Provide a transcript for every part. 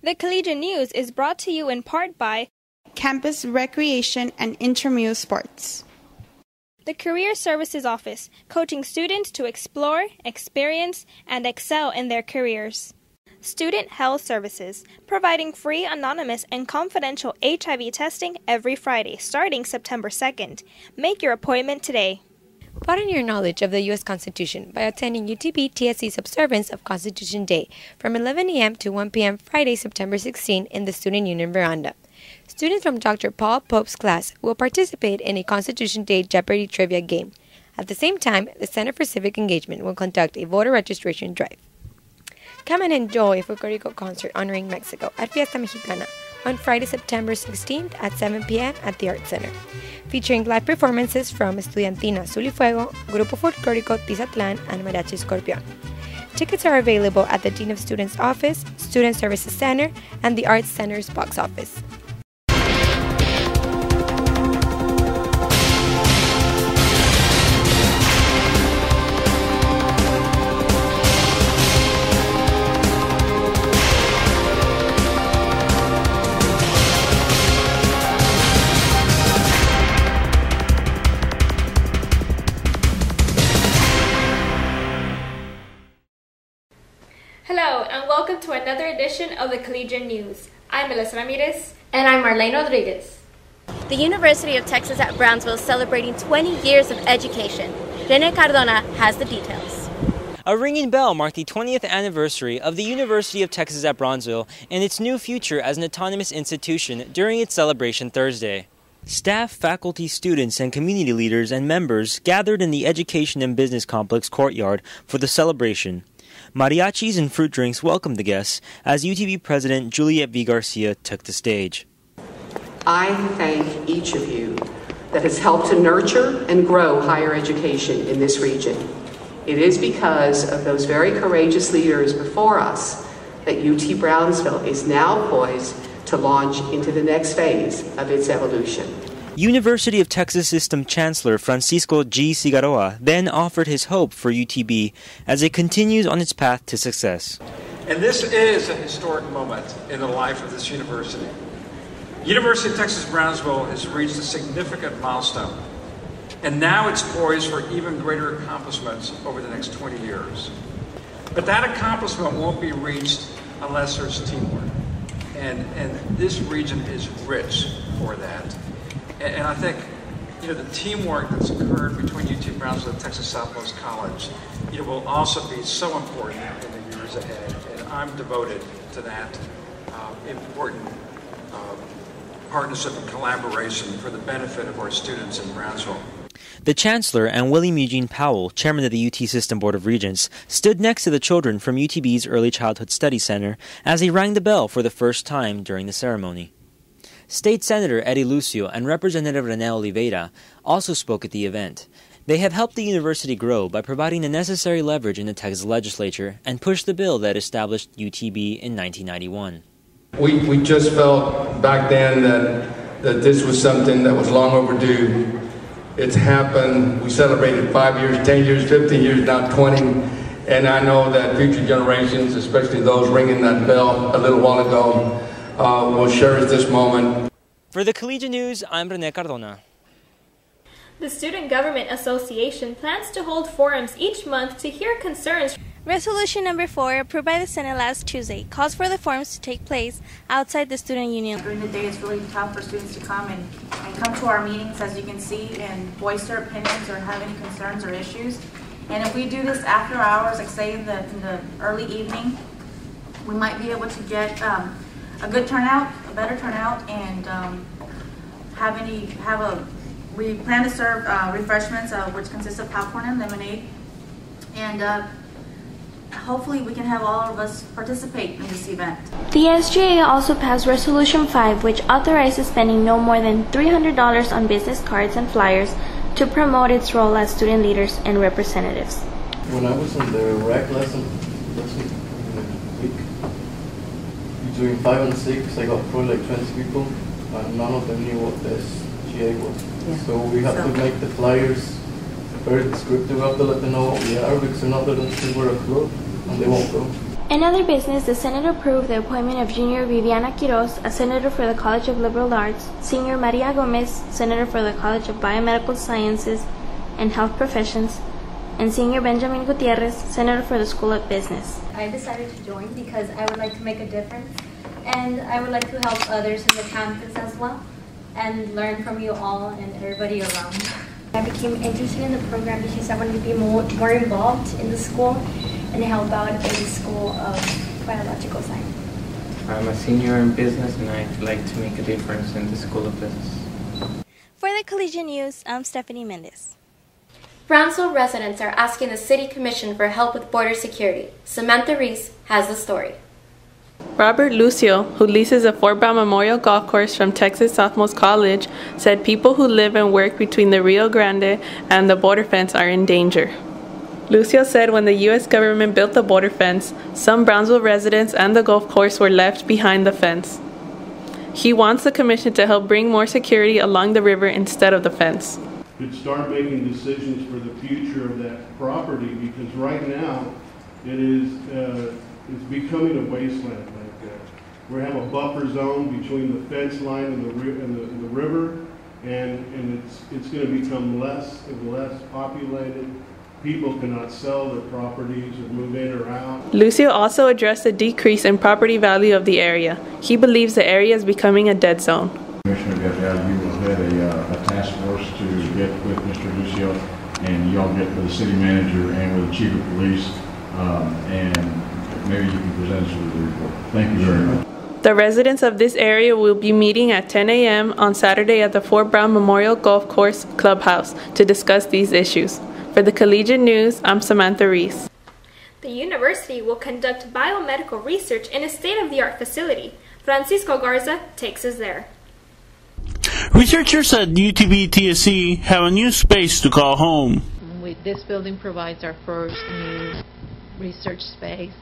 The Collegian News is brought to you in part by Campus Recreation and Intramural Sports, the Career Services Office, coaching students to explore, experience, and excel in their careers. Student Health Services, providing free, anonymous, and confidential HIV testing every Friday, starting September 2nd. Make your appointment today. Broaden your knowledge of the U.S. Constitution by attending UTB TSC's observance of Constitution Day from 11 a.m. to 1 p.m. Friday, September 16 in the Student Union Veranda. Students from Dr. Paul Pope's class will participate in a Constitution Day Jeopardy trivia game. At the same time, the Center for Civic Engagement will conduct a voter registration drive. Come and enjoy a folklorico concert honoring Mexico at Fiesta Mexicana on Friday, September 16th at 7 p.m. at the Arts Center, featuring live performances from Estudiantina Azul y Fuego, Grupo Folklorico Tizatlán, and Mariachi Scorpion. Tickets are available at the Dean of Students Office, Student Services Center, and the Arts Center's box office. Hello, and welcome to another edition of the Collegian News. I'm Melissa Ramirez. And I'm Marlene Rodriguez. The University of Texas at Brownsville is celebrating 20 years of education. Rene Cardona has the details. A ringing bell marked the 20th anniversary of the University of Texas at Brownsville and its new future as an autonomous institution during its celebration Thursday. Staff, faculty, students, and community leaders and members gathered in the Education and Business Complex courtyard for the celebration. Mariachis and fruit drinks welcomed the guests as UTB President Juliet V. Garcia took the stage. I thank each of you that has helped to nurture and grow higher education in this region. It is because of those very courageous leaders before us that UT Brownsville is now poised to launch into the next phase of its evolution. University of Texas System Chancellor Francisco G. Cigarroa then offered his hope for UTB as it continues on its path to success. And this is a historic moment in the life of this university. University of Texas Brownsville has reached a significant milestone, and now it's poised for even greater accomplishments over the next 20 years. But that accomplishment won't be reached unless there's teamwork, and this region is rich for that. And I think, the teamwork that's occurred between UT Brownsville and Texas Southwest College, will also be so important in the years ahead. And I'm devoted to that important partnership and collaboration for the benefit of our students in Brownsville. The Chancellor and William Eugene Powell, Chairman of the UT System Board of Regents, stood next to the children from UTB's Early Childhood Study Center as he rang the bell for the first time during the ceremony. State Senator Eddie Lucio and Representative Rene Oliveira also spoke at the event. They have helped the university grow by providing the necessary leverage in the Texas legislature and pushed the bill that established UTB in 1991. We just felt back then that this was something that was long overdue. It's happened. We celebrated 5 years, 10 years, 15 years, now 20. And I know that future generations, especially those ringing that bell a little while ago, will cherish this moment. For the Collegian News, I'm Rene Cardona. The Student Government Association plans to hold forums each month to hear concerns. Resolution number 4, approved by the Senate last Tuesday, calls for the forums to take place outside the student union. During the day, it's really tough for students to come and come to our meetings, as you can see, and voice their opinions or have any concerns or issues. And if we do this after hours, like say in the early evening, we might be able to get a good turnout, a better turnout, and we plan to serve refreshments, which consist of popcorn and lemonade, and hopefully we can have all of us participate in this event. The SGA also passed Resolution 5, which authorizes spending no more than $300 on business cards and flyers to promote its role as student leaders and representatives. When I was in the rec lesson week, between 5 and 6, I got probably like 20 people, and none of them knew what the SGA was. Yeah. So we have to make the flyers very descriptive. We have to let them know what we are, because they're not letting them see we're a club, and they won't go. In other business, the Senate approved the appointment of Junior Viviana Quiroz as Senator for the College of Liberal Arts, Senior Maria Gomez, Senator for the College of Biomedical Sciences and Health Professions, and Senior Benjamin Gutierrez, Senator for the School of Business. I decided to join because I would like to make a difference and I would like to help others in the campus as well and learn from you all and everybody around. I became interested in the program because I wanted to be more involved in the school and help out in the School of Biological Science. I'm a senior in business and I'd like to make a difference in the School of Business. For the Collegian News, I'm Stephanie Mendez. Brownsville residents are asking the City Commission for help with border security. Samantha Reese has the story. Robert Lucio, who leases a Fort Brown Memorial Golf Course from Texas Southmost College, said people who live and work between the Rio Grande and the border fence are in danger. Lucio said when the U.S. government built the border fence, some Brownsville residents and the golf course were left behind the fence. He wants the commission to help bring more security along the river instead of the fence. Could start making decisions for the future of that property, because right now it is it's becoming a wasteland. We have a buffer zone between the fence line and the river, and it's going to become less and less populated. People cannot sell their properties or move in or out. Lucio also addressed the decrease in property value of the area. He believes the area is becoming a dead zone. Commissioner Gabriel, you will head a task force to get with Mr. Lucio, and y'all get with the city manager and with the chief of police, and maybe you can present us with a report. Thank you very much. The residents of this area will be meeting at 10 a.m. on Saturday at the Fort Brown Memorial Golf Course Clubhouse to discuss these issues. For the Collegian News, I'm Samantha Reese. The university will conduct biomedical research in a state-of-the-art facility. Francisco Garza takes us there. Researchers at UTB TSC have a new space to call home. This building provides our first new research space,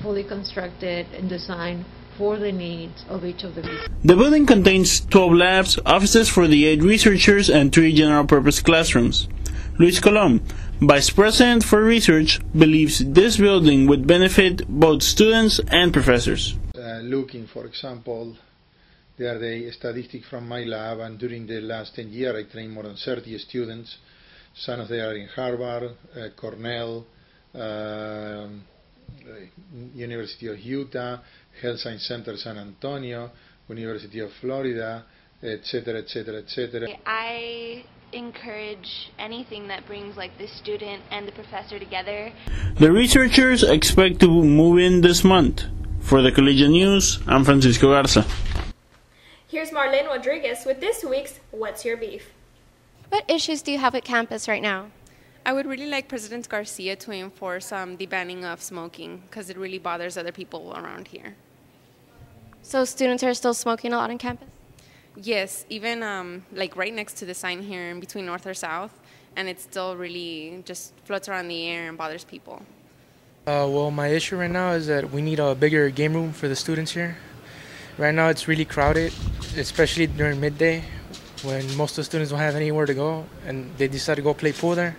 fully constructed and designed for the needs of each of the researchers. The building contains 12 labs, offices for the 8 researchers, and 3 general-purpose classrooms. Luis Colom, Vice President for Research, believes this building would benefit both students and professors. Looking, for example, there are the statistics from my lab, and during the last 10 years I trained more than 30 students. Some of them are in Harvard, Cornell, University of Utah, Health Science Center San Antonio, University of Florida, etc., etc., etc. I encourage anything that brings the student and the professor together. The researchers expect to move in this month. For the Collegian News, I'm Francisco Garza. Here's Marlene Rodriguez with this week's What's Your Beef? What issues do you have at campus right now? I would really like President Garcia to enforce the banning of smoking because it really bothers other people around here. So students are still smoking a lot on campus? Yes, even right next to the sign here in between North or South, and it still really just floats around the air and bothers people. Well, my issue right now is that we need a bigger game room for the students here. Right now it's really crowded, especially during midday when most of the students don't have anywhere to go and they decide to go play pool there.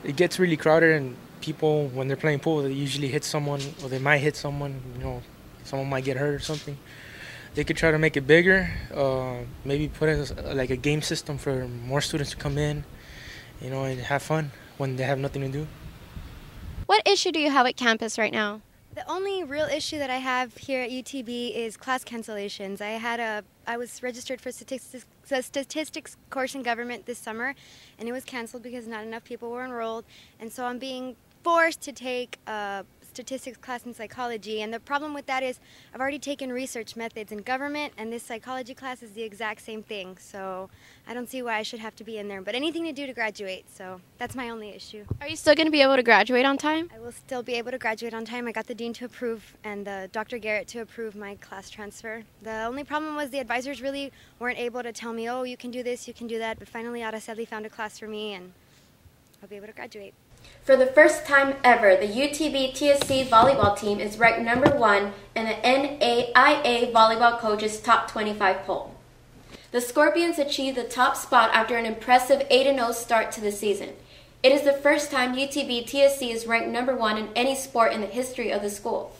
It gets really crowded, and people, when they're playing pool, they usually hit someone, or they might hit someone, someone might get hurt or something. They could try to make it bigger, maybe put in a game system for more students to come in, and have fun when they have nothing to do. What issue do you have at campus right now? The only real issue that I have here at UTB is class cancellations. I was registered for statistics course in government this summer, and it was canceled because not enough people were enrolled, and so I'm being forced to take a statistics class in psychology. And the problem with that is I've already taken research methods in government, and this psychology class is the exact same thing, so I don't see why I should have to be in there, but anything to do to graduate, so that's my only issue. Are you still going to be able to graduate on time? I will still be able to graduate on time. I got the dean to approve and Dr. Garrett to approve my class transfer. The only problem was the advisors really weren't able to tell me, oh, you can do this, you can do that, but finally Araceli found a class for me, and I'll be able to graduate. For the first time ever, the UTB TSC volleyball team is ranked #1 in the NAIA Volleyball Coaches Top 25 poll. The Scorpions achieved the top spot after an impressive 8-0 start to the season. It is the first time UTB TSC is ranked #1 in any sport in the history of the school.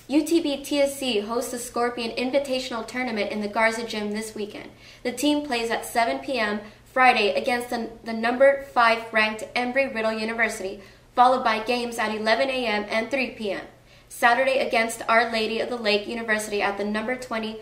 UTB TSC hosts the Scorpion Invitational Tournament in the Garza Gym this weekend. The team plays at 7 p.m. Friday against the number 5 ranked Embry-Riddle University, followed by games at 11 a.m. and 3 p.m. Saturday against Our Lady of the Lake University at the number 20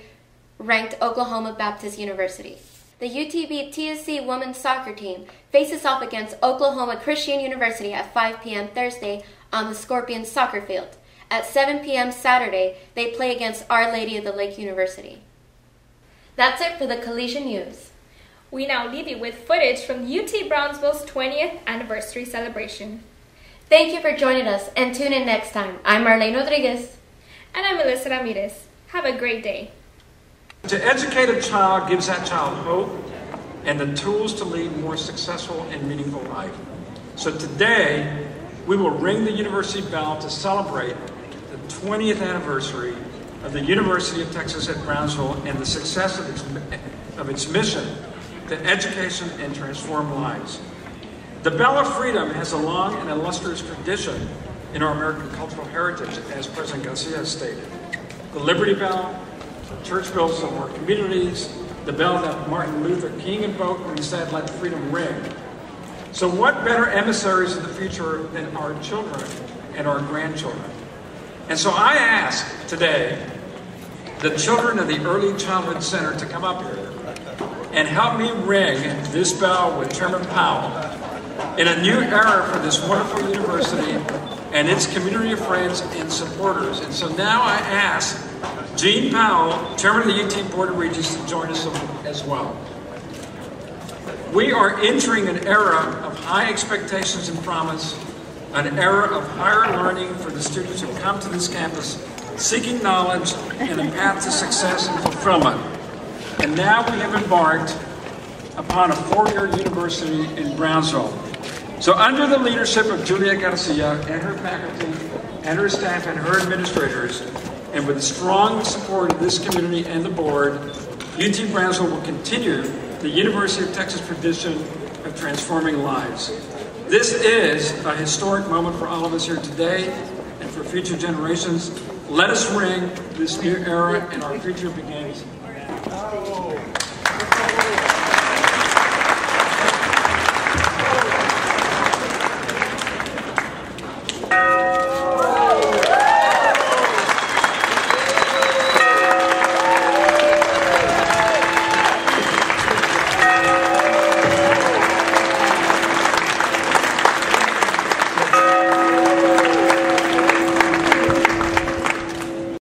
ranked Oklahoma Baptist University. The UTB TSC women's soccer team faces off against Oklahoma Christian University at 5 p.m. Thursday on the Scorpions soccer field. At 7 p.m. Saturday, they play against Our Lady of the Lake University. That's it for the Collegian News. We now leave you with footage from UT Brownsville's 20th anniversary celebration. Thank you for joining us, and tune in next time. I'm Marlene Rodriguez. And I'm Melissa Ramirez. Have a great day. To educate a child gives that child hope and the tools to lead more successful and meaningful life. So today, we will ring the university bell to celebrate the 20th anniversary of the University of Texas at Brownsville and the success of its mission to education and transform lives. The Bell of Freedom has a long and illustrious tradition in our American cultural heritage, as President Garcia has stated. The Liberty Bell, church bells of our communities, the bell that Martin Luther King invoked when he said, "Let freedom ring." So what better emissaries of the future than our children and our grandchildren? And so I ask today the children of the Early Childhood Center to come up here and help me ring this bell with Chairman Powell in a new era for this wonderful university and its community of friends and supporters. And so now I ask Gene Powell, Chairman of the UT Board of Regents, to join us as well. We are entering an era of high expectations and promise, an era of higher learning for the students who come to this campus seeking knowledge and a path to success and fulfillment. And now we have embarked upon a 4-year university in Brownsville. So under the leadership of Julia Garcia and her faculty and her staff and her administrators, and with the strong support of this community and the board, UT Brownsville will continue the University of Texas tradition of transforming lives. This is a historic moment for all of us here today and for future generations. Let us ring this new era, and our future begins